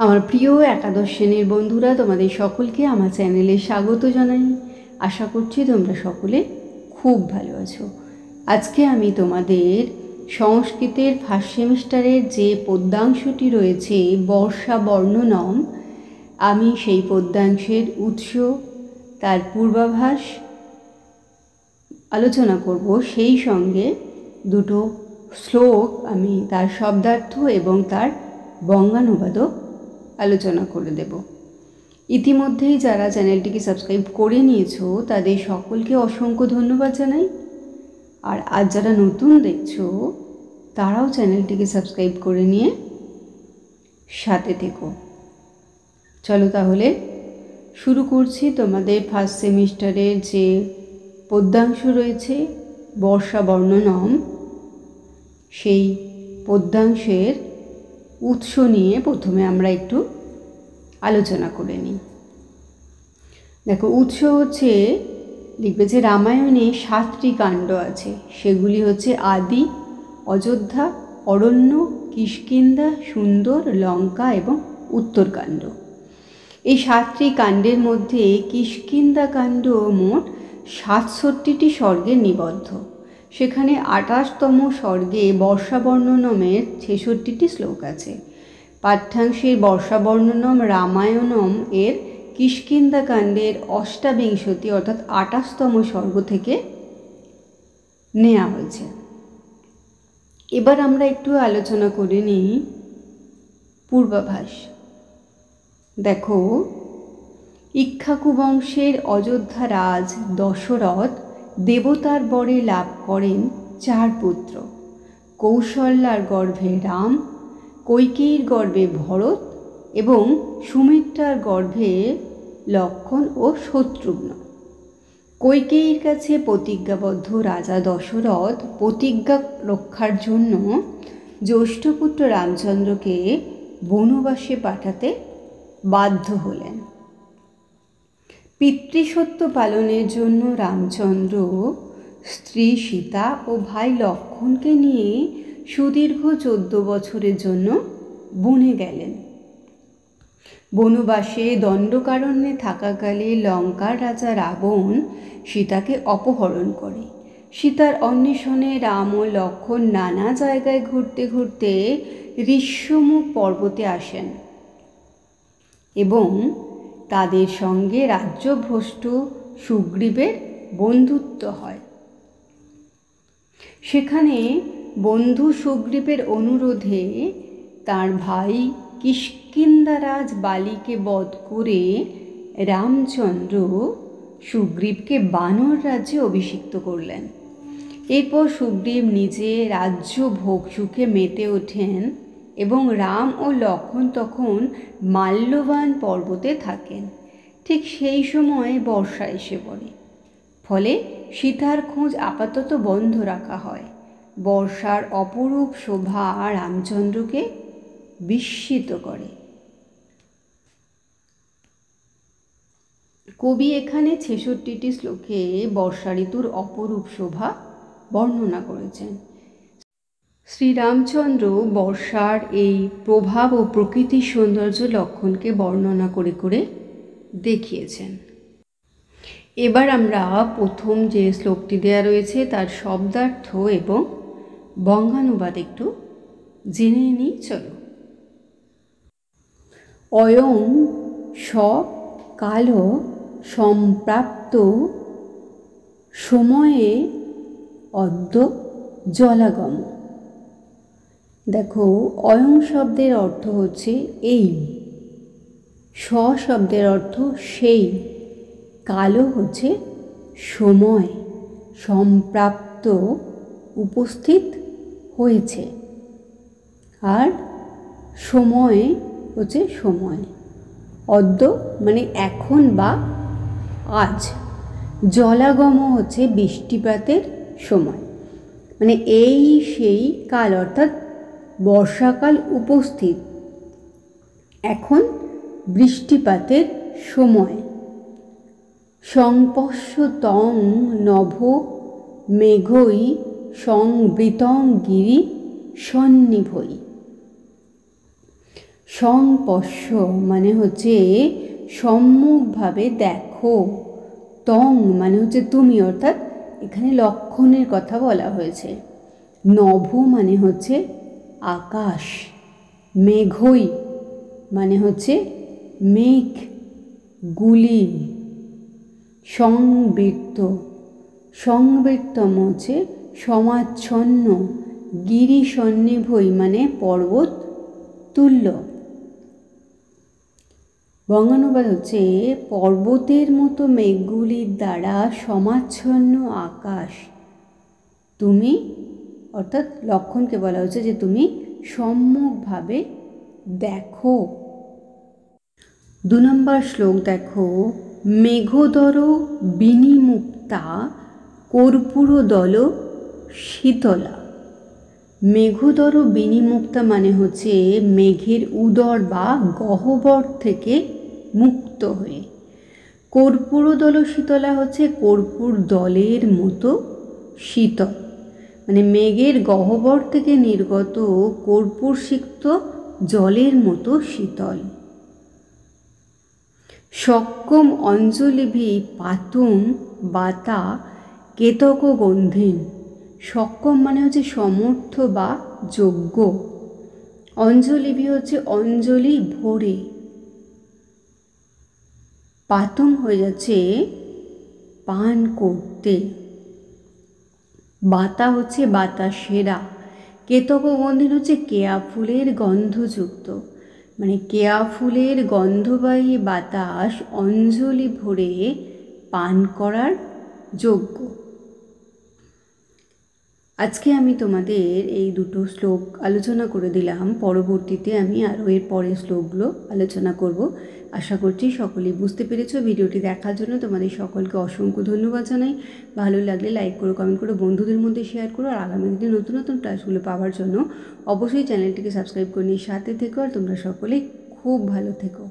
আমার প্রিয় একাদশ শ্রেণীর বন্ধুরা, তোমাদের সকলকে আমার চ্যানেলে স্বাগত জানাই। আশা করছি তোমরা সকলে খুব ভালো আছো। আজকে আমি তোমাদের সংস্কৃতের ফার্স্ট সেমিস্টারের যে পদ্যাংশটি রয়েছে বর্ষা বর্ণনম, আমি সেই পদ্যাংশের উৎস, তার পূর্বাভাস আলোচনা করব। সেই সঙ্গে দুটো শ্লোক আমি তার শব্দার্থ এবং তার বঙ্গানুবাদও আলোচনা করে দেব। ইতিমধ্যেই যারা চ্যানেলটিকে সাবস্ক্রাইব করে নিয়েছো তাদের সকলকে অসংখ্য ধন্যবাদ জানাই। আর আজ যারা নতুন দেখছো তারাও চ্যানেলটিকে সাবস্ক্রাইব করে নিয়ে সাথে থেকো। চলো তাহলে শুরু করছি। তোমাদের ফার্স্ট সেমিস্টারের যে পদ্যাংশ রয়েছে বর্ষা বর্ণনম, সেই পদ্যাংশের উৎস নিয়ে প্রথমে আমরা একটু আলোচনা করে নিই। দেখো, উৎস হচ্ছে, লিখবে যে রামায়ণে 7টি কাণ্ড আছে। সেগুলি হচ্ছে আদি, অযোধ্যা, অরণ্য, কিষ্কিন্ধা, সুন্দর, লঙ্কা এবং উত্তরকাণ্ড। এই 7টি কাণ্ডের মধ্যে কিষ্কিন্ধা কাণ্ড মোট 67টি সর্গে নিবদ্ধ। সেখানে 28তম সর্গে বর্ষা বর্ণনমের 66টি শ্লোক আছে। পাঠ্যাংশের বর্ষা বর্ণনম রামায়ণম এর কিষ্কিন্ধা কাণ্ডের অষ্টাবিংশতি অর্থাৎ 28তম সর্গ থেকে নেওয়া হয়েছে। এবার আমরা একটু আলোচনা করে নিই পূর্বাভাস। দেখো, ইক্ষ্বাকু বংশের অযোধ্যা রাজ দশরথ দেবতার বরে লাভ করেন 4 পুত্র। কৌশল্যার গর্ভে রাম, কৈকেয়ীর গর্ভে ভরত এবং সুমিত্রার গর্ভে লক্ষ্মণ ও শত্রুঘ্ন। কৈকেয়ীর কাছে প্রতিজ্ঞাবদ্ধ রাজা দশরথ প্রতিজ্ঞা রক্ষার জন্য জ্যৈষ্ঠপুত্র রামচন্দ্রকে বনবাসে পাঠাতে বাধ্য হলেন। পিতৃসত্য পালনের জন্য রামচন্দ্র স্ত্রী সীতা ও ভাই লক্ষ্মণকে নিয়ে সুদীর্ঘ 14 বছরের জন্য বনে গেলেন। বনবাসে দণ্ডকারণ্যে থাকাকালে লঙ্কার রাজা রাবণ সীতাকে অপহরণ করে। সীতার অন্বেষণে রাম ও লক্ষ্মণ নানা জায়গায় ঘুরতে ঘুরতে ঋষ্যমুখ পর্বতে আসেন এবং তাদের সঙ্গে রাজ্যভ্রষ্ট সুগ্রীবের বন্ধুত্ব হয়। সেখানে বন্ধু সুগ্রীবের অনুরোধে তার ভাই কিষ্কিন্ধারাজ বালিকে বধ করে রামচন্দ্র সুগ্রীবকে বানর রাজ্যে অভিষিক্ত করলেন। এরপর সুগ্রীব নিজে রাজ্য ভোগ সুখে মেতে ওঠেন এবং রাম ও লক্ষ্মণ তখন মাল্যবান পর্বতে থাকেন। ঠিক সেই সময় বর্ষা এসে পড়ে, ফলে সীতার খোঁজ আপাতত বন্ধ রাখা হয়। বর্ষার অপরূপ শোভা রামচন্দ্রকে বিস্মিত করে। কবি এখানে 66টি শ্লোকে বর্ষা ঋতুর অপরূপ শোভা বর্ণনা করেছেন। শ্রীরামচন্দ্র বর্ষার এই প্রভাব ও প্রকৃতির সৌন্দর্য লক্ষণকে বর্ণনা করে করে দেখিয়েছেন। এবার আমরা প্রথম যে শ্লোকটি দেয়া রয়েছে তার শব্দার্থ এবং বঙ্গানুবাদ একটু জেনে নিই। চলো। অয়ং স কাল সম্প্রাপ্ত সময়ে অদ্য জলাগম। দেখো, অয়ং শব্দের অর্থ হচ্ছে এই, স শব্দের অর্থ সেই, কালো হচ্ছে সময়, সম্প্রাপ্ত উপস্থিত হয়েছে, আর সময় হচ্ছে সময়। অদ্য মানে এখন বা আজ, জলাগম হচ্ছে বৃষ্টিপাতের সময়। মানে এই সেই কাল অর্থাৎ বর্ষাকাল উপস্থিত, এখন বৃষ্টিপাতের সময়। সংপশ্যতং নভ মেঘৈ সংবৃতং গিরি সন্নিভৈ। সংপশ্য মানে হচ্ছে সম্মুখভাবে দেখো। তং মানে হচ্ছে তুমি, অর্থাৎ এখানে লক্ষণের কথা বলা হয়েছে। নভ মানে হচ্ছে আকাশ। মেঘই মানে হচ্ছে মেঘ গুলি। সংবৃত্ত, সংবৃত্তম হচ্ছে সমাচ্ছন্ন। গিরি সন্নিভই মানে পর্বত তুল্য। বঙ্গানুবাদ হচ্ছে পর্বতের মতো মেঘগুলির দ্বারা সমাচ্ছন্ন আকাশ। তুমি, অর্থাৎ লক্ষণকে বলা হচ্ছে যে তুমি সম্মুখভাবে দেখো। 2 নম্বর শ্লোক দেখো। মেঘোদর বিনিমুক্তা কর্পূরদল শীতলা। মেঘোদর বিনিমুক্তা মানে হচ্ছে মেঘের উদর বা গহ্বর থেকে মুক্ত হয়ে। কর্পূরদল শীতলা হচ্ছে কর্পূর দলের মতো শীতল, মানে মেঘের গহ্বর থেকে নির্গত কর্পূরসিক্ত জলের মতো শীতল। সক্কম অঞ্জলিভি পাতুম বাতা কেতক গন্ধীন। সক্ষম মানে হচ্ছে সমর্থ বা যোগ্য। অঞ্জলিভি হচ্ছে অঞ্জলি ভরে। পাতুম হয়ে যাচ্ছে পান করতে। বাতা হচ্ছে বাতাসেরা। কেতক গন্ধীন হচ্ছে কেয়া ফুলের গন্ধযুক্ত, মানে কেয়া ফুলের গন্ধবাহী বাতাস অঞ্জলি ভরে পান করার যোগ্য। আজকে আমি তোমাদের এই দুটো শ্লোক আলোচনা করে দিলাম। পরবর্তীতে আমি আরও এর পরের শ্লোকগুলো আলোচনা করব। আশা করছি সকলেই বুঝতে পেরেছো। ভিডিওটি দেখার জন্য তোমাদের সকলকে অসংখ্য ধন্যবাদ জানাই। ভালো লাগলে লাইক করো, কমেন্ট করো, বন্ধুদের মধ্যে শেয়ার করো। আর আগামী দিনে নতুন নতুন ক্লাসগুলো পাওয়ার জন্য অবশ্যই চ্যানেলটিকে সাবস্ক্রাইব করে নিয়ে সাথে থেকো। আর তোমরা সকলেই খুব ভালো থেকো।